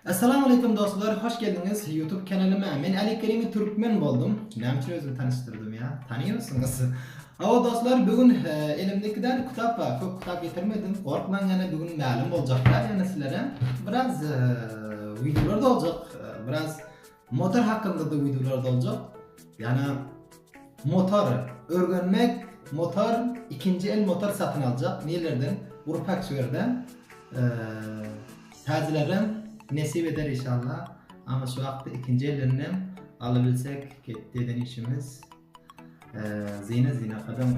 Assalamu alaikum dostlar, hoş geldiniz YouTube kanalıma. Men Ali Kerimi Türkmen boldum. Näme özüm tanıştırdım ya. Tanıyorsunuz. Ava dostlar, bugün elimdekiler kitap var. Çok kitap getirmedim. Korkmayın, yani bugün ma'lum bolacaklar yani sizlere. Biraz videolar da olacak. Biraz motor hakkında da videolar da olacak. Yani motor öğrenmek, motor ikinci el motor satın alacak. Nelerden? Grup Aksiyon'dan. Tazilerim nasip eder inşallah. Ama şu vakti ikinci ellerini alabilsek dediğin işimiz zine kadam.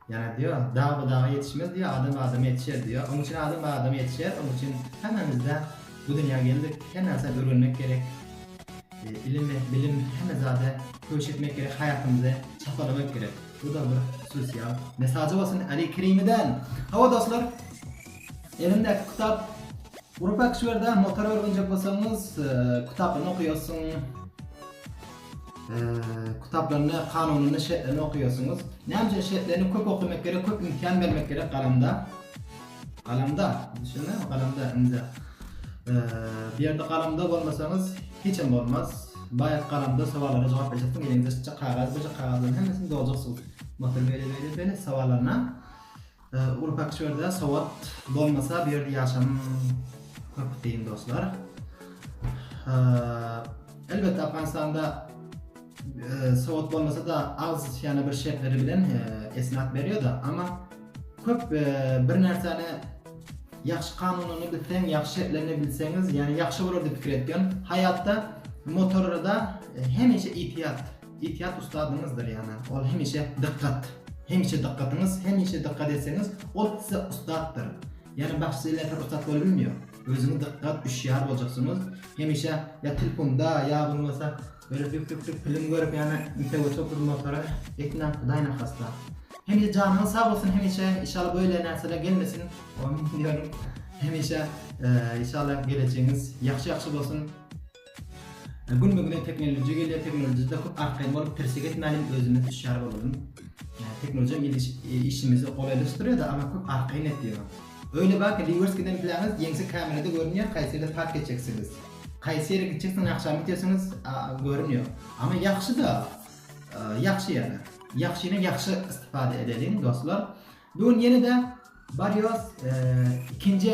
Yani diyor dağa yetişmez diyor, adım yetişir diyor. Onun için adım yetişir. Onun için hemimiz de bu dünyaya geldik. Hemen öğrenmek gerek. İlim, bilim hemen zade köş etmek gerek, hayatımızı çapalamak gerek. Bu da bir sosyal mesajı olsun Ali Kerimi'den. Hava dostlar, elimdeki kitap Grup Aksiyon'da motor öğrenecek olsanız kitaplarını okuyorsun. Kitaplarını, kanununu, şartlarını okuyorsunuz. Ne yapacağız şartlarını çok okumak gerek, çok imkan vermek gerek kalemda. Düşünün mü? Kalemda imza. Bir yerde kalemde olmasanız hiç olmaz. Bayağı kalemde sorulara cevap vereceksiniz. Elinizde çıkacak kağıtların hepsini dolduracaksınız. Motor böyle sorularına. Grup Aksiyon'da savat olmasa bir yerde yaşam çok değil dostlar. Elbette Afganistan'da savat olmasa da az yani bir şartları bilen esnaf veriyor da ama çok bir narsani yaxshi kanununu bilseniz, yaxshi şartlarını bilseniz yani yaxshi olur deb fikir etgan. Hayatta motorda hemişe ihtiyat ustadınızdır yani. O hemişe dikkat etseniz o size ustattır. Yani başkalarına ustat olabilmiyor. Özünü dikkat üşüyar olacaksınız. Hemişe ya telefonda ya bulmasa böyle büyük film görüp yani mütevazı bir motora ekran dayana hasta. Hemişe canınız sağ olsun, hemişe inşallah böyle narsalar gelmesin. Amin diyorum. Hemişe inşallah geleceğiniz yaxşı olsun. Gün bugün teknoloji geliyor, teknolojide çok arkayım olup tersik etmeyelim, özümüz üşüyar olalım. Teknoloji işimizi kolaylaştırıyor da ama çok arkayın ediyor. Öyle bak, reverse giden planınız yengsi kamerada görünüyor, Kayseri'de park edeceksiniz. Kayseri'ye gideceksiniz, akşam bitiyorsunuz, görünüyor. Ama yaxşı da, yaxşı yani. Yaxşı istifade edelim dostlar. Bugün yine de barıyoruz ikinci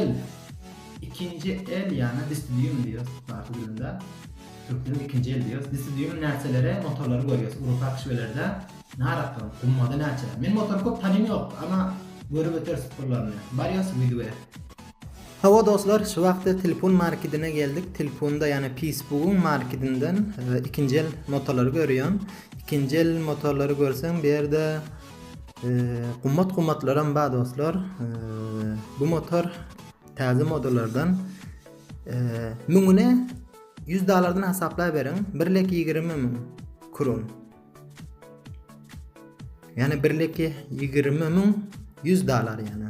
el yani distribütör diyoruz farklı dilinde. Türkçe'de ikinci el diyoruz. Distribütörün nerselere, motorları görüyoruz. Grup Aksiyon'larda ne arattım, kummada nerseler. Benim motor çok tanım yok ama görüp öter sporlarını. Barıyoruz videoya. Hava dostlar, şu vakti telefon marketine geldik. Telefonda yani Facebook'un marketinden ikinci el motorları görüyorum. İkinci el motorları görsen bir yerde kummatlardan var dostlar. Bu motor taze modellerden. Mungune $100'dan hesaplayıverin. 1,20 kron. Yani 1,20 $100 yani.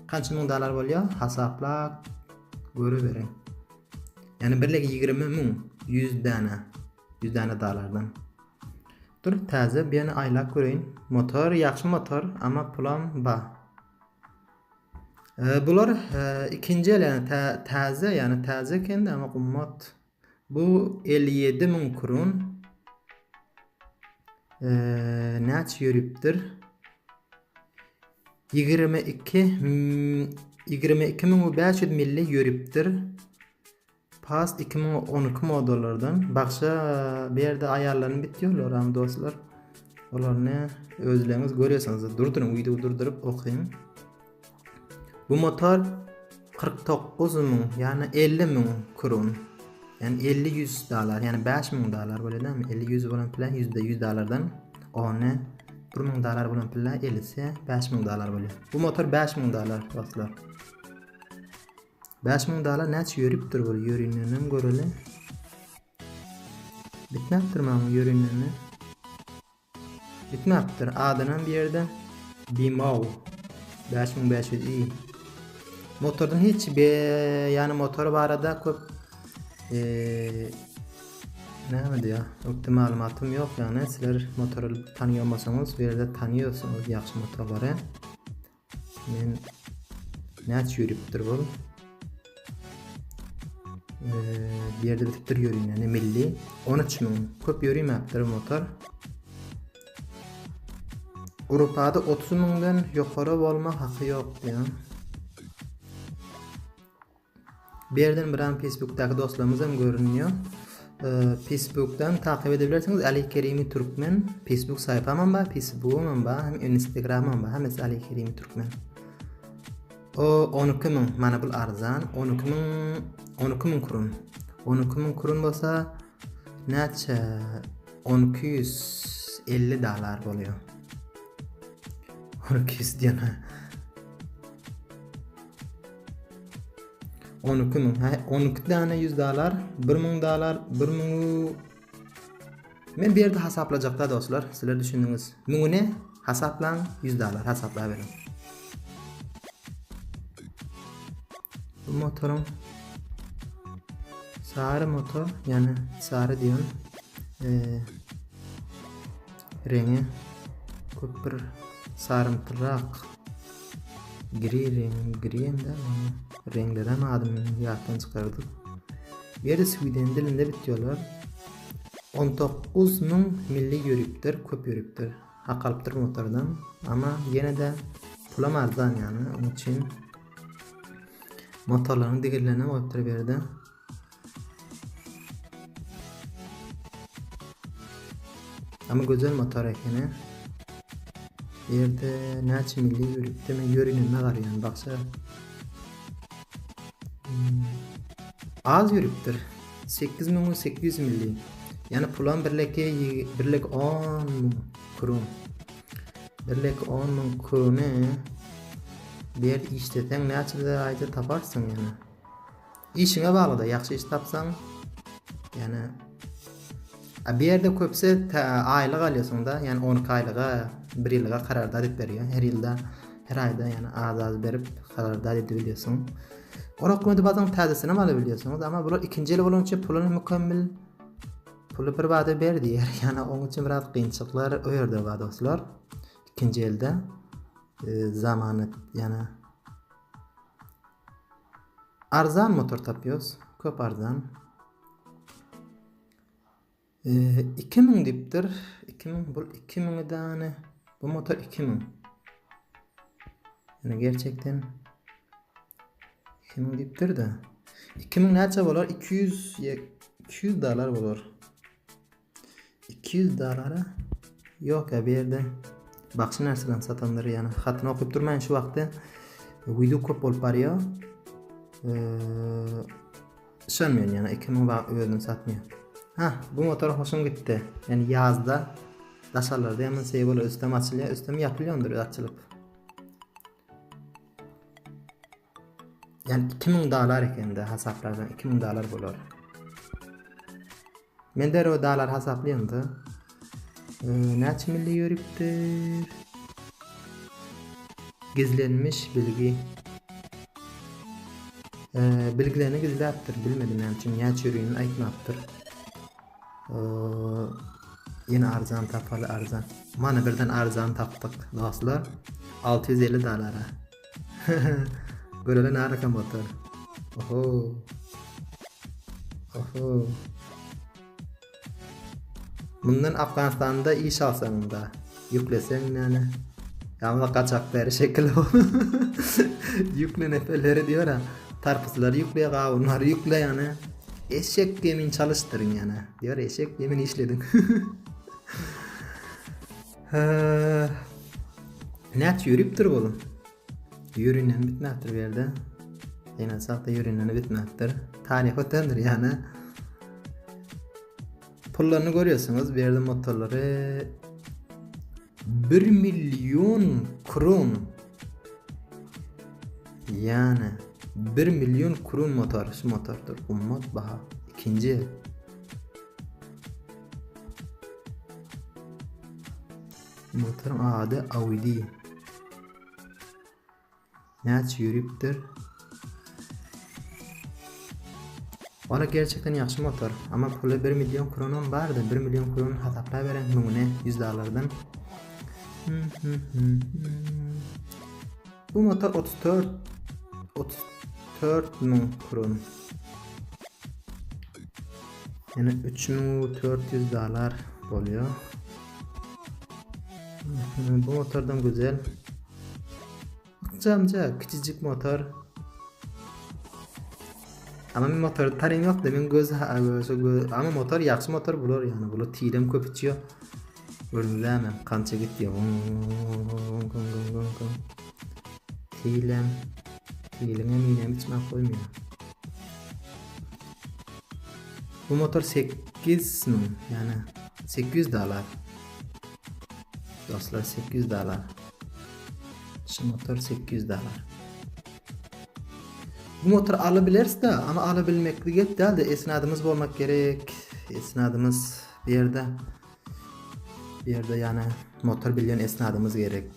Qancha ming dollar bo'lıyor? Hisoblab ko'raverin. Yani 1,20 100 dana dollardan. Dur taze bir yana aylab ko'rayin. Motor yaxshi motor ama pulam ba. Bular ikinci el yani taze kendi ama qimmat. Bu 57 ming kron. Necha yuribdir? 22.500 milli yuribdir. Past 2012 modellerden. Bakşa bir yerde ayarlarını bitiyorlar ama dostlar. Onlarını özleriniz görüyorsanız durdurun, videoyu durdurup okuyun. Bu motor 49 ming yani 50 ming kron. Yani 50-100 dolar yani 5 ming dolar böyle değil mi? 50-100 olan plan %100 dolardan onu 1 ming dolar bilan pilla 50 5 ming dolar bo'ladi. Bu motor 5 ming dolar dostlar. 5 ming dolar necha yuribdir bu yo'rinini ko'rali. Bitmabdir mana yo'rinini. Bitmabdir. Adından bir yerde Bimov 5500i. Motordan hiç yani motor barada ko'p ne diyor? Öptü malumatım yok yani. Sizler motoru tanıyamazsanız bir yerde tanıyorsunuz yaxşı motorları. Men necha yuribdir bu? Bir yerde bitip yürüyün yani milli 13 min köp yürüymeptir motor. Avrupa'da 30 minden yukarı olma hakkı yok ya. Bir yerden biran Facebook'taki dostlarımız hem görünüyor. Facebook'tan takip edebilirsiniz. Ali Kerimi Türkmen. Facebook sayfam var, Facebook'um var, hem Instagram'ım var. Hemisi Ali Kerimi Türkmen. O 12 min, mana bu arzan. 12 min kurun. 12 min kurun bolsa neçe 1250 dolar oluyor. 1200 diyene. 12 min. 12 tane 100 dolar, 1000 dolar, 1000. Men bir yerde hesaplayacaklar dostlar. Sizler düşündünüz. Mingine hesaplan 100 dolar hesaplayabilirim. Bu motorum sarı motor, yani sarı diyorum. Rengi köpür sarımtırak gri de renklerden adımını yattan çıkardık. Bir yerde Sweden dilinde bitiyorlar. 19 min milli yürüktür, köp yürüktür. Hakalıptır motordan ama yine de pula arzan yani. Onun için motorların digirlerine koyuptur bir yerde. Ama güzel motor ekeni. Bir yerde neçe milli yürüktü mi yürünün ne var yani baksa. Az yürüktür. 8800 milli. Yani pulan birlik 10 kurun. Birlik 10 min kurunu bir işleten neçede ayda taparsın yani. İşine bağlı da yaxşı iş tapsan yani bir yerde köpse aylık alıyorsun da yani 12 aylığa 1 yıllığa kararda edip veriyor. Her ayda yani az verip kararda edebiliyorsun. O rakımda bazen tazesini alabiliyorsunuz ama bu ikinci yıl olunca pulunu mükemmel pulu bir vade verdi yani onun için biraz kıyınçlıklar öyle var dostlar. İkinci elde zamanı yani arzan motor tapıyoruz. Köp arzan. 2000 diptir. 2000 bu 2000 tane. Bu motor 2000. Yani gerçekten 2000 diptir de. 2000 neçe olur? 200 dolar olur. 200 dolara yok ya bir yerde. Bakşı nereden satanları yani. Hatını okuyup durmayın şu vakti. Video köp olup arıyor. Sönmüyor yani 2000 ödün satmıyor. Bu motor hoşum gitti. Yani yazda daşarlarda hemen şey böyle üstem açılıyor. Üstem yapılıyordur açılıp. Yani 2000 dolar ekan de hesaplardan 2000 dolar olur. Men de o dolar hesaplayayım da. Neçe milli yürüktür? Gizlenmiş bilgi. Bilgilerini gizleyaptır. Bilmedim yani çünkü neçe yürüyünü aytmaptır. Yine arzan tapalı arzan. Mana birden arzan taptık dostlar. 650 dolara. Böyle ne arka motor. Oho. Bundan Afganistan'da iş alsan da yüklesen yani. Yalnız kaçakları şekil o. Yükle nefeleri diyor ha. Tarpısları yükleye kavunları yükle yani. Eşek gemin çalıştırın yani. Diyor eşek gemin işledin. Net yürüyüptür oğlum. Yürüyünen bitmektir bir yerde. Yine sakta yürüyünen bitmektir. Tarih ötendir yani. Pullarını görüyorsunuz bir yerde motorları 1 milyon kron. Yani 1 milyon kurun motor, şu motordur. Ummat baha. İkinci. Motorun adı Audi. Neçe yürüyüptür? Valla gerçekten yaxşı motor. Ama pulu 1 milyon kronun vardı. 1 milyon kronun hesapla veren mümune 100 dolardan. Bu motor 34 min kron. Yani 3400 dolar oluyor. Bu motordan güzel. Camca küçücük motor. Ama men motor tarayım yok da men göz ama motor yaxşı motor bulur yani. Bu tilim köp içiyor. Görünürler kança gitti. Tilim minem içmek koymuyor. Bu motor 8 mi? Yani 800 dolar. Dostlar 800 dolar. Şu motor 800 dolar. Bu motor alabiliriz de ama alabilmeklik değil de esnadımız olmak gerek. Esnadımız bir yerde yani motor bilyen esnadımız gerek.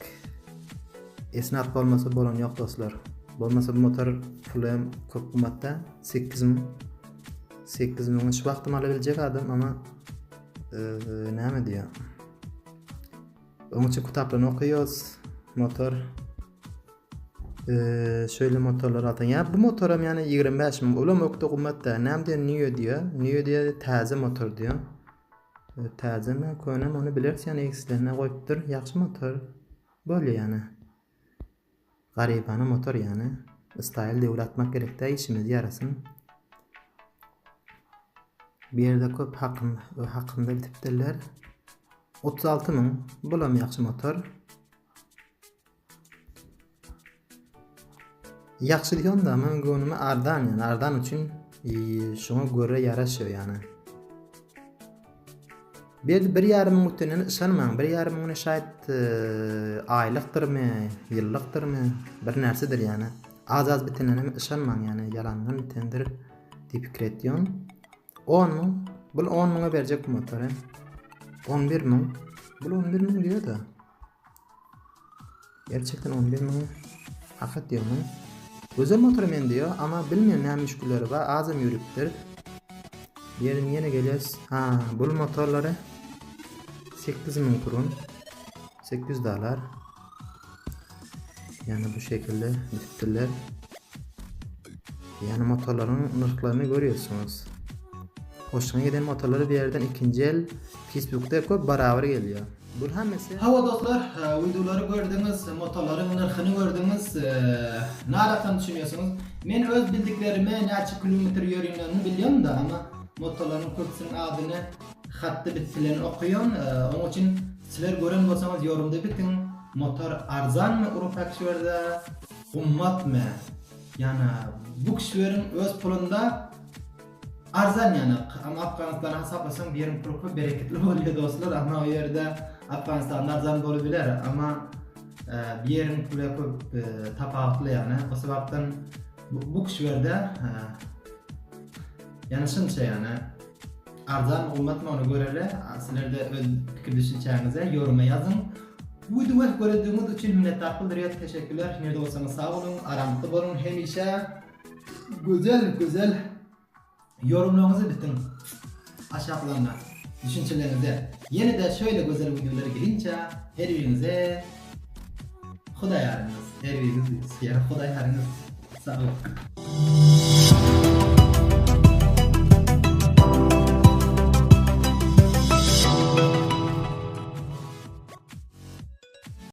Esnad olmasa bolon yok dostlar. Bolmasa bu motor fulem çok kıymetli. 8 milyon şu vaktim alabilecek adam ama ne mi diyor? Onun için kitaplarını okuyoruz. Motor şöyle motorlar altan. Ya bu motorum yani 25 bin. Ulan okta kıymetli. Ne diyor? Neo diyor taze motor diyor. Taze mi? Koyunum onu bilirsin yani eksilerine koyuptur. Yaxşı motor. Böyle yani. Garibane motor yani. Style devletmek gerek de işimiz yarasın. Bir yerde köp hakkında bitipdirler. 36 min. Bulam yaxşı motor. Yaxşı diyorum da men gönlüme ardan yani. Ardan için şuna göre yaraşıyor yani. Bir yarım muhtemelen ışanmam. Bir yarım şayet aylıktır mı, yıllıktır mı bir nersedir yani. Az bitenene ışanmam yani yalandan bitendir deyip krediyon. 10 mu? Bu 10 muna verecek bu motoru. 11 mi? Bu 11 mi diyor da. Gerçekten 11 mi? Hakikat diyor mu? Güzel motor men diyor ama bilmiyorum ne müşkülleri var. Azam yürüptür. Yerin yine geliyoruz. Bu motorları 8 bin kurun. 800 dolar. Yani bu şekilde bittiler. Yani motorların nırklarını görüyorsunuz. Hoşuna giden motorları bir yerden ikinci el Facebook'ta koyup beraber geliyor. Bu hemisi. Hava dostlar, videoları gördünüz, motorların nırkını gördünüz. Ne alakam düşünüyorsunuz? Men öz bildiklerimi neçe kilometre yürüyünlerini biliyorum da ama motorların köpsünün adını hattı bittilerini okuyon. Onun için sizler gören olsanız yorumda bitin. Motor arzan mı Avrupa kişilerde, ummat mı? Yani bu kişilerin öz pulunda arzan yani ama Afganistan'a hesaplasan bir yerin pulu bereketli oluyor dostlar ama o yerde Afganistan'da arzan olabilir ama bir yerin pulu tapaklı yani o sebepten bu kişilerde yani şunca yani arzan ummat mı onu görerler sizler de öz fikir düşüncenize yoruma yazın. Bu videoyu gördüğünüz için minnettardır. Teşekkürler. Nerede olsanız sağ olun, aramda olun. Hemşe güzel yorumlarınızı bitin. Aşağılarına düşüncelerinize. Yine de şöyle güzel videoları gelince her birinize Xuday yarınız. Her biriniz Xuday yarınız. Sağ olun.